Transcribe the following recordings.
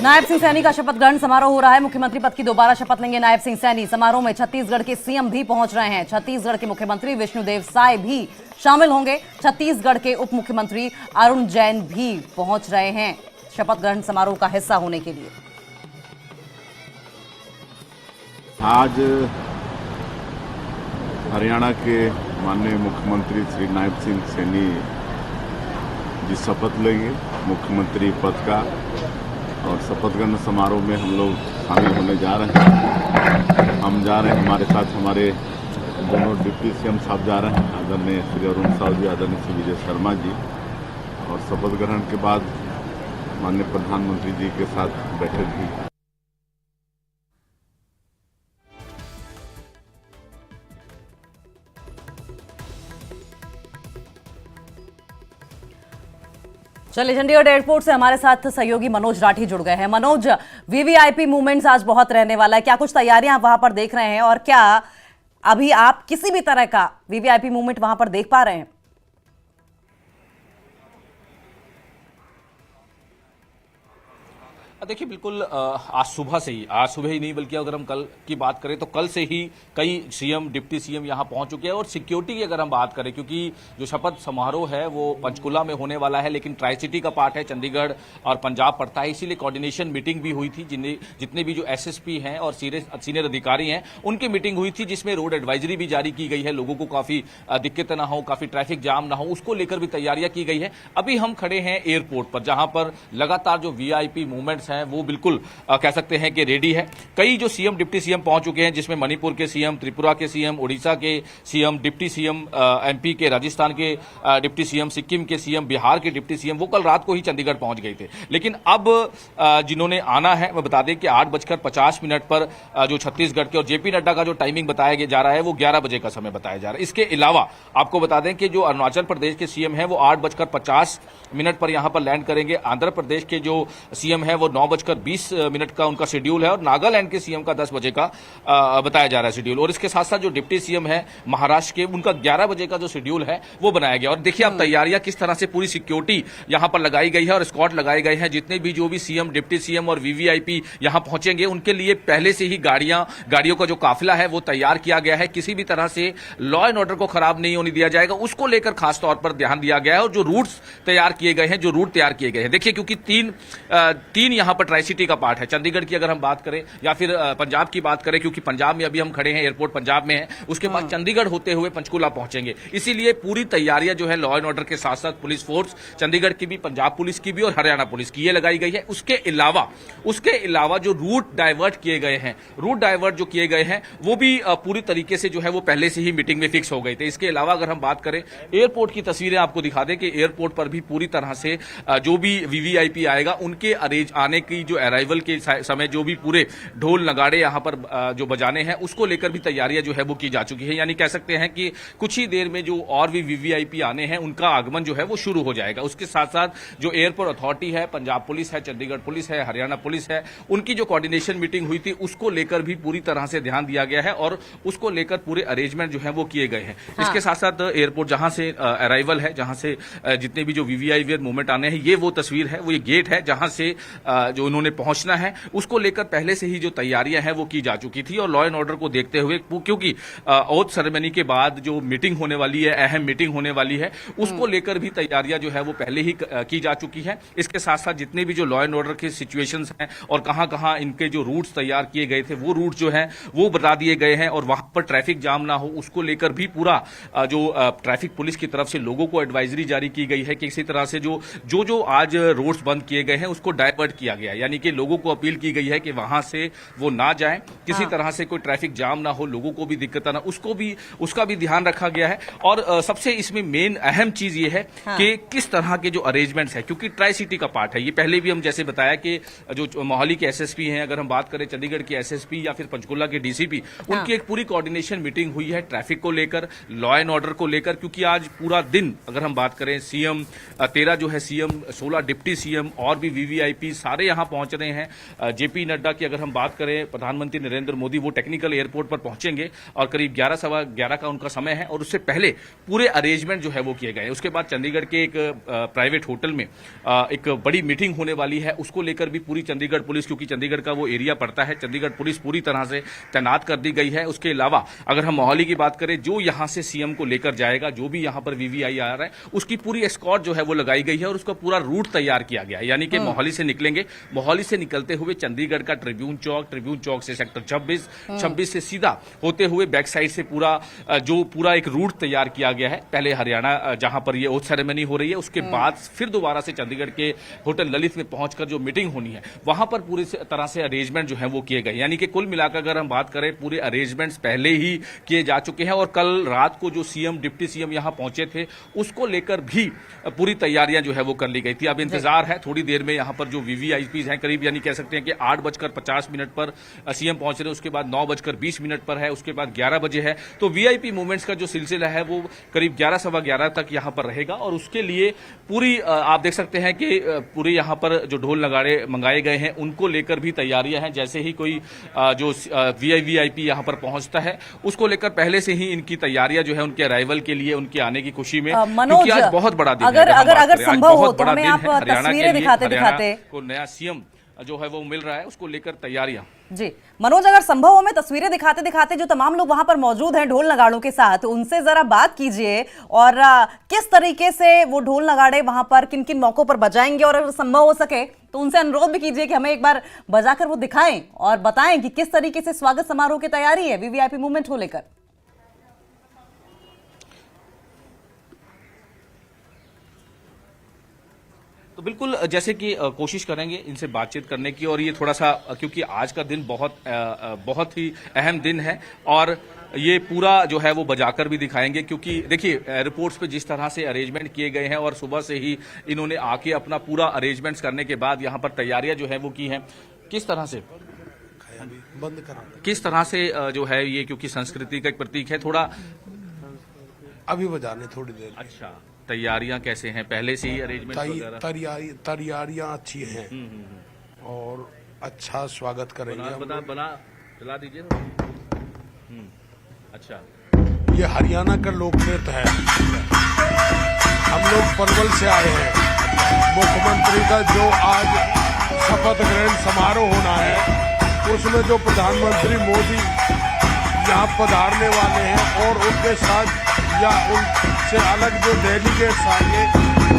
नायब सिंह सैनी का शपथ ग्रहण समारोह हो रहा है। मुख्यमंत्री पद की दोबारा शपथ लेंगे नायब सिंह सैनी। समारोह में छत्तीसगढ़ के सीएम भी पहुंच रहे हैं। छत्तीसगढ़ के मुख्यमंत्री विष्णुदेव साय भी शामिल होंगे। छत्तीसगढ़ के उप मुख्यमंत्री अरुण जैन भी पहुंच रहे हैं शपथ ग्रहण समारोह का हिस्सा होने के लिए। आज हरियाणा के माननीय मुख्यमंत्री श्री नायब सिंह सैनी जी शपथ लेंगे मुख्यमंत्री पद का, और शपथ ग्रहण समारोह में हम लोग शामिल होने जा रहे हैं। हम जा रहे हैं, हमारे साथ हमारे दोनों डिप्टी सीएम साहब जा रहे हैं, आदरणीय श्री अरुण साहु जी, आदरणीय श्री विजय शर्मा जी, और शपथ ग्रहण के बाद माननीय प्रधानमंत्री जी के साथ बैठक भी। चलिए, चंडीगढ़ एयरपोर्ट से हमारे साथ सहयोगी मनोज राठी जुड़ गए हैं। मनोज, वीवीआईपी मूवमेंट्स आज बहुत रहने वाला है, क्या कुछ तैयारियां आप वहां पर देख रहे हैं और क्या अभी आप किसी भी तरह का वीवीआईपी मूवमेंट वहां पर देख पा रहे हैं? देखिए, बिल्कुल आज सुबह ही नहीं बल्कि अगर हम कल की बात करें तो कल से ही कई सीएम डिप्टी सीएम यहां पहुंच चुके हैं। और सिक्योरिटी की अगर हम बात करें, क्योंकि जो शपथ समारोह है वो पंचकुला में होने वाला है, लेकिन ट्राई सिटी का पार्ट है, चंडीगढ़ और पंजाब पड़ता है, इसीलिए कोऑर्डिनेशन मीटिंग भी हुई थी। जितने भी जो एसएसपी हैं और सीनियर अधिकारी हैं उनकी मीटिंग हुई थी, जिसमें रोड एडवाइजरी भी जारी की गई है। लोगों को काफी दिक्कत ना हो, काफी ट्रैफिक जाम ना हो, उसको लेकर भी तैयारियां की गई है। अभी हम खड़े हैं एयरपोर्ट पर, जहां पर लगातार जो वीआईपी मूवमेंट्स वो बिल्कुल कह सकते हैं कि रेडी है। कई जो सीएम डिप्टी सीएम पहुंच चुके हैं, जिसमें मणिपुर के सीएम, त्रिपुरा के सीएम, उड़ीसा के सीएम, डिप्टी सीएम एमपी के, राजस्थान के डिप्टी सीएम, सिक्किम के सीएम, बिहार के डिप्टी सीएम, वो कल रात को ही चंडीगढ़ पहुंच गए थे। लेकिन अब जिन्होंने आना है, मैं बता दें कि 8:50 पर जो छत्तीसगढ़ के और जेपी नड्डा का जो टाइमिंग बताया जा रहा है वो 11 बजे का समय बताया जा रहा है। इसके अलावा आपको बता दें कि जो अरुणाचल प्रदेश के सीएम है वो 8:50 पर यहां पर लैंड करेंगे। आंध्र प्रदेश के जो सीएम है वो 9:20 का उनका शेड्यूल है, और नागालैंड के सीएम का 10 बजे का बताया जा रहा है शेड्यूल। और इसके साथ साथ जो डिप्टी सीएम है महाराष्ट्र के, उनका 11 बजे का जो शेड्यूल है वो बनाया गया। और देखिए आप तैयारियां किस तरह से, पूरी सिक्योरिटी यहां पर लगाई गई है और स्क्वाड लगाए गए हैं। जितने भी जो भी सीएम, डिप्टी सीएम और वीवीआईपी यहां पहुंचेंगे उनके लिए पहले से ही गाड़ियों का जो काफिला है वो तैयार किया गया है। किसी भी तरह से लॉ एंड ऑर्डर को खराब नहीं होने दिया जाएगा, उसको लेकर खासतौर पर ध्यान दिया गया है। और जो रूट्स तैयार किए गए हैं, देखिए, क्योंकि तीन यहां पर ट्राई सिटी का पार्ट है। चंडीगढ़ की अगर हम बात करें या फिर पंजाब की बात करें, क्योंकि पंजाब में अभी हम खड़े हैं, एयरपोर्ट पंजाब में है, उसके बाद चंडीगढ़ होते हुए पंचकुला पहुंचेंगे। इसीलिए पूरी तैयारियां जो है लॉ एंड ऑर्डर के साथ साथ पुलिस फोर्स, चंडीगढ़ की भी, पंजाब पुलिस की भी और हरियाणा पुलिस की, ये लगाई गई है। उसके अलावा जो रूट डाइवर्ट किए गए हैं वो भी पूरी तरीके से जो है वो पहले से ही मीटिंग में फिक्स हो गए थे। इसके अलावा अगर हम बात करें एयरपोर्ट की तस्वीरें आपको दिखा दें कि एयरपोर्ट पर भी पूरी तरह से जो भी वीवीआईपी आएगा उनके आने की जो अराइवल के समय जो भी पूरे ढोल नगाड़े यहां पर जो बजाने हैं उसको लेकर भी तैयारियां जो है वो की जा चुकी है। यानी कह सकते हैं कि कुछ ही देर में जो और भी वीवीआईपी आने हैं उनका आगमन जो है वो शुरू हो जाएगा। उसके साथ साथ जो एयरपोर्ट अथॉरिटी है, पंजाब पुलिस है, चंडीगढ़ पुलिस है, हरियाणा पुलिस है, उनकी जो कोऑर्डिनेशन मीटिंग हुई थी उसको लेकर भी पूरी तरह से ध्यान दिया गया है और उसको लेकर पूरे अरेंजमेंट जो है वो किए गए हैं। इसके साथ साथ एयरपोर्ट जहां से अराइवल है, जहां से जितने भी जो वीवीआईपी मूवमेंट आने हैं, ये वो तस्वीर है, वो ये गेट है जहां से जो उन्होंने पहुंचना है, उसको लेकर पहले से ही जो तैयारियां हैं वो की जा चुकी थी। और लॉ एंड ऑर्डर को देखते हुए, क्योंकि ओथ सेरेमनी के बाद जो मीटिंग होने वाली है, अहम मीटिंग होने वाली है, उसको लेकर भी तैयारियां जो है वो पहले ही की जा चुकी है। इसके साथ साथ जितने भी जो लॉ एंड ऑर्डर के सिचुएशंस हैं और कहां कहां इनके जो रूट्स तैयार किए गए थे वो रूट जो है वो बता दिए गए हैं, और वहां पर ट्रैफिक जाम ना हो उसको लेकर भी पूरा जो ट्रैफिक पुलिस की तरफ से लोगों को एडवाइजरी जारी की गई है कि इसी तरह से जो आज रोड्स बंद किए गए हैं उसको डाइवर्ट किया गया है। यानी कि लोगों को अपील की गई है कि वहां से वो ना जाएं, किसी तरह से कोई ट्रैफिक जाम ना हो, लोगों को भी दिक्कत ना, उसका भी ध्यान रखा गया है। और सबसे इसमें मेन अहम चीज ये है कि किस तरह के जो अरेंजमेंट्स है, क्योंकि ट्राई सिटी का पार्ट है ये। पहले भी हम जैसे बताया कि जो मोहाली के एसएसपी हैं, अगर हम बात करें चंडीगढ़ के एसएसपी या फिर पंचकुला के डीसीपी, उनकी एक पूरी कोऑर्डिनेशन मीटिंग हुई है ट्रैफिक को लेकर, लॉ एंड ऑर्डर को लेकर। क्योंकि आज पूरा दिन अगर हम बात करें, सीएम 13 जो है सीएम, 16 डिप्टी सीएम और भी वीवीआईपी, सारे पहले यहाँ पहुंच रहे हैं जेपी नड्डा की अगर हम बात करें, प्रधानमंत्री नरेंद्र मोदी वो टेक्निकल एयरपोर्ट पर पहुंचेंगे और करीब 11 सवा 11 का उनका समय है और उससे पहले पूरे अरेंजमेंट जो है वो किए गए। उसके बाद चंडीगढ़ के एक प्राइवेट होटल में एक बड़ी मीटिंग होने वाली है, उसको लेकर भी पूरी चंडीगढ़ पुलिस, क्योंकि चंडीगढ़ का वो एरिया पड़ता है, चंडीगढ़ पुलिस पूरी तरह से तैनात कर दी गई है। उसके अलावा अगर हम मोहाली की बात करें, जो यहां से सीएम को लेकर जाएगा, जो भी यहां पर वीवीआई आ रहा है, उसकी पूरी एस्कॉर्ट जो है वो लगाई गई है और उसका पूरा रूट तैयार किया गया है। यानी कि मोहाली से निकलेंगे, मोहाली से निकलते हुए चंडीगढ़ का ट्रिब्यून चौक से सेक्टर 26 से सीधा होते हुए बैक साइड से पूरा एक रूट तैयार किया गया है। पहले हरियाणा जहां पर ये ओथ सेरेमनी हो रही है, उसके बाद फिर दोबारा से चंडीगढ़ के होटल ललित में पहुंचकर जो मीटिंग होनी है, वहां पर पूरी तरह से अरेंजमेंट जो है वो किए गए। यानी कि कुल मिलाकर अगर हम बात करें, पूरे अरेंजमेंट्स पहले ही किए जा चुके हैं और कल रात को जो सीएम डिप्टी सीएम यहां पहुंचे थे, उसको लेकर भी पूरी तैयारियां जो है वो कर ली गई थी। अब इंतजार है, थोड़ी देर में यहां पर जो वीवीआईपीज हैं, करीब यानी कह सकते हैं कि 8:50 पर सीएम पहुंच रहे हैं, उसके बाद 9:20 पर है, उसके बाद 11 बजे है। तो वीआईपी मूवमेंट्स का जो सिलसिला है वो करीब 11 सवा 11 तक यहां पर रहेगा और उसके लिए पूरी आप देख सकते हैं कि पूरे यहां पर जो ढोल नगाड़े मंगाए गए हैं, उनको लेकर भी तैयारियां हैं। जैसे ही कोई जो वीआईपी यहां पर पहुंचता है, उसको लेकर पहले से ही इनकी तैयारियां जो है उनके अराइवल के लिए, उनके आने की खुशी में, क्योंकि आज बहुत बड़ा दिन है। अगर संभव हो तो हमें आप तस्वीरें दिखाते को नया सीएम जो है वो मिल रहा है, उसको लेकर तैयारियां। जी मनोज, अगर संभव हो में तस्वीरें दिखाते दिखाते जो तमाम लोग वहां पर मौजूद हैं ढोल नगाड़ों के साथ, उनसे जरा बात कीजिए और किस तरीके से वो ढोल नगाड़े वहां पर किन किन मौकों पर बजाएंगे और अगर संभव हो सके तो उनसे अनुरोध भी कीजिए कि हमें एक बार बजाकर वो दिखाएं और बताएं कि किस तरीके से स्वागत समारोह की तैयारी है वीवीआईपी मूवमेंट को लेकर। तो बिल्कुल जैसे कि कोशिश करेंगे इनसे बातचीत करने की, और ये थोड़ा सा क्योंकि आज का दिन बहुत ही अहम दिन है और ये पूरा जो है वो बजाकर भी दिखाएंगे, क्योंकि देखिए एयरपोर्ट्स पे जिस तरह से अरेंजमेंट किए गए हैं और सुबह से ही इन्होंने आके अपना पूरा अरेंजमेंट्स करने के बाद यहाँ पर तैयारियां जो है वो की हैं, किस तरह से जो है ये, क्योंकि संस्कृति का एक प्रतीक है, थोड़ा अभी बजाने थोड़ी देर। अच्छा, तैयारियां कैसे हैं, पहले से ही अरेंजमेंट वगैरह? तैयारियां अच्छी हैं और अच्छा स्वागत करेंगे। चला दीजिए। अच्छा, ये हरियाणा का लोक नृत्य है, हम लोग पलवल से आए हैं। मुख्यमंत्री का जो आज शपथ ग्रहण समारोह होना है, उसमें जो प्रधानमंत्री मोदी यहाँ पधारने वाले हैं और उनके साथ या उनसे अलग जो डेलीगेट्स आएंगे,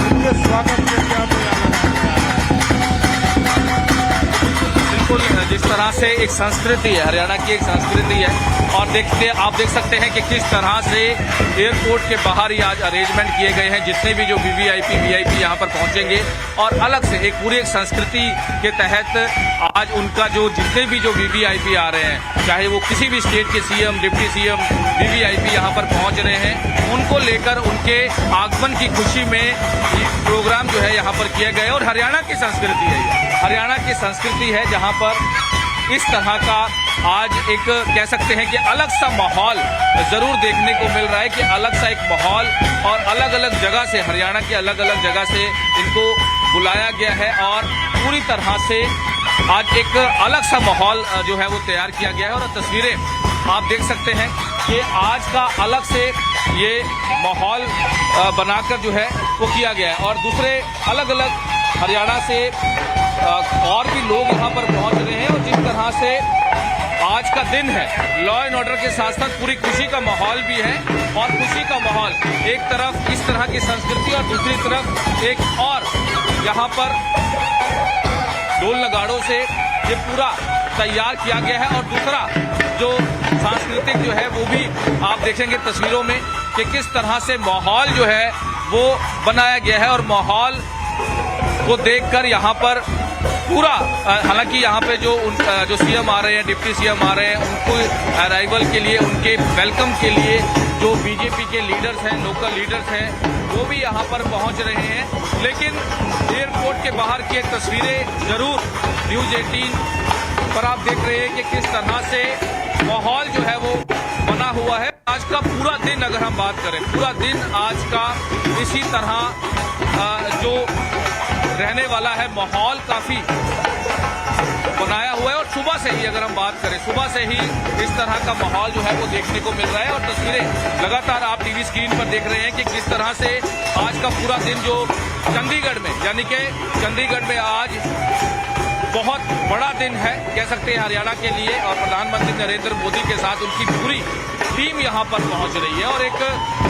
उनके स्वागत में क्या बिल्कुल जिस तरह से एक संस्कृति है, हरियाणा की एक संस्कृति है, और आप देख सकते हैं कि किस तरह से एयरपोर्ट के बाहर ही आज अरेंजमेंट किए गए हैं। जितने भी जो वीवीआईपी यहाँ पर पहुंचेंगे और अलग से एक पूरी एक संस्कृति के तहत आज उनका जो जितने भी जो वीवीआईपी आ रहे हैं, चाहे वो किसी भी स्टेट के सीएम, डिप्टी सीएम वीवीआईपी यहाँ पर पहुंच रहे हैं, उनको लेकर उनके आगमन की खुशी में प्रोग्राम जो है यहाँ पर किए गए। और हरियाणा की संस्कृति है, हरियाणा की संस्कृति है जहाँ पर इस तरह का आज एक कह सकते हैं कि अलग सा माहौल जरूर देखने को मिल रहा है, कि अलग सा एक माहौल और अलग अलग जगह से, हरियाणा के अलग अलग जगह से इनको बुलाया गया है और पूरी तरह से आज एक अलग सा माहौल जो है वो तैयार किया गया है। और तस्वीरें आप देख सकते हैं कि आज का अलग से ये माहौल बनाकर जो है वो किया गया है और दूसरे अलग अलग हरियाणा से और भी लोग यहाँ पर पहुंच रहे हैं। और जिस तरह से आज का दिन है, लॉ एंड ऑर्डर के साथ साथ पूरी खुशी का माहौल भी है, और खुशी का माहौल एक तरफ इस तरह की संस्कृति और दूसरी तरफ एक और यहाँ पर ढोल नगाड़ों से ये पूरा तैयार किया गया है। और दूसरा जो सांस्कृतिक जो है वो भी आप देखेंगे तस्वीरों में कि किस तरह से माहौल जो है वो बनाया गया है। और माहौल को देखकर यहाँ पर पूरा, हालांकि यहाँ पे जो सीएम आ रहे हैं, डिप्टी सीएम आ रहे हैं, उनको अराइवल के लिए, उनके वेलकम के लिए जो बीजेपी के लीडर्स हैं, लोकल लीडर्स हैं, वो भी यहाँ पर पहुँच रहे हैं। लेकिन एयरपोर्ट के बाहर की एक तस्वीरें जरूर न्यूज़ 18 पर आप देख रहे हैं कि किस तरह से माहौल जो है वो बना हुआ है। आज का पूरा दिन अगर हम बात करें, पूरा दिन आज का इसी तरह जो रहने वाला है। माहौल काफी बनाया हुआ है और सुबह से ही अगर हम बात करें, सुबह से ही इस तरह का माहौल जो है वो देखने को मिल रहा है। और तस्वीरें लगातार आप टीवी स्क्रीन पर देख रहे हैं कि किस तरह से आज का पूरा दिन जो चंडीगढ़ में, यानी कि चंडीगढ़ में आज बहुत बड़ा दिन है कह सकते हैं हरियाणा के लिए। और प्रधानमंत्री नरेंद्र मोदी के साथ उनकी पूरी टीम यहां पर पहुंच रही है और एक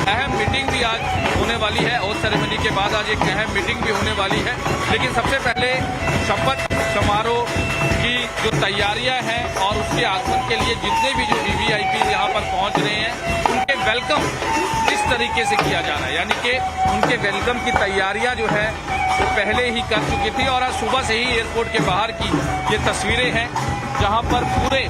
अहम मीटिंग भी आज होने वाली है। ओथ सेरेमनी के बाद आज एक अहम मीटिंग भी होने वाली है। लेकिन सबसे पहले शपथ समारोह की जो तैयारियां हैं और उसके आगमन के लिए जितने भी जो वीवीआईपी यहां पर पहुंच रहे हैं उनके वेलकम इस तरीके से किया जा रहा है, यानी कि उनके वेलकम की तैयारियां जो है वो पहले ही कर चुकी थी। और आज सुबह से ही एयरपोर्ट के बाहर की ये तस्वीरें हैं जहां पर पूरे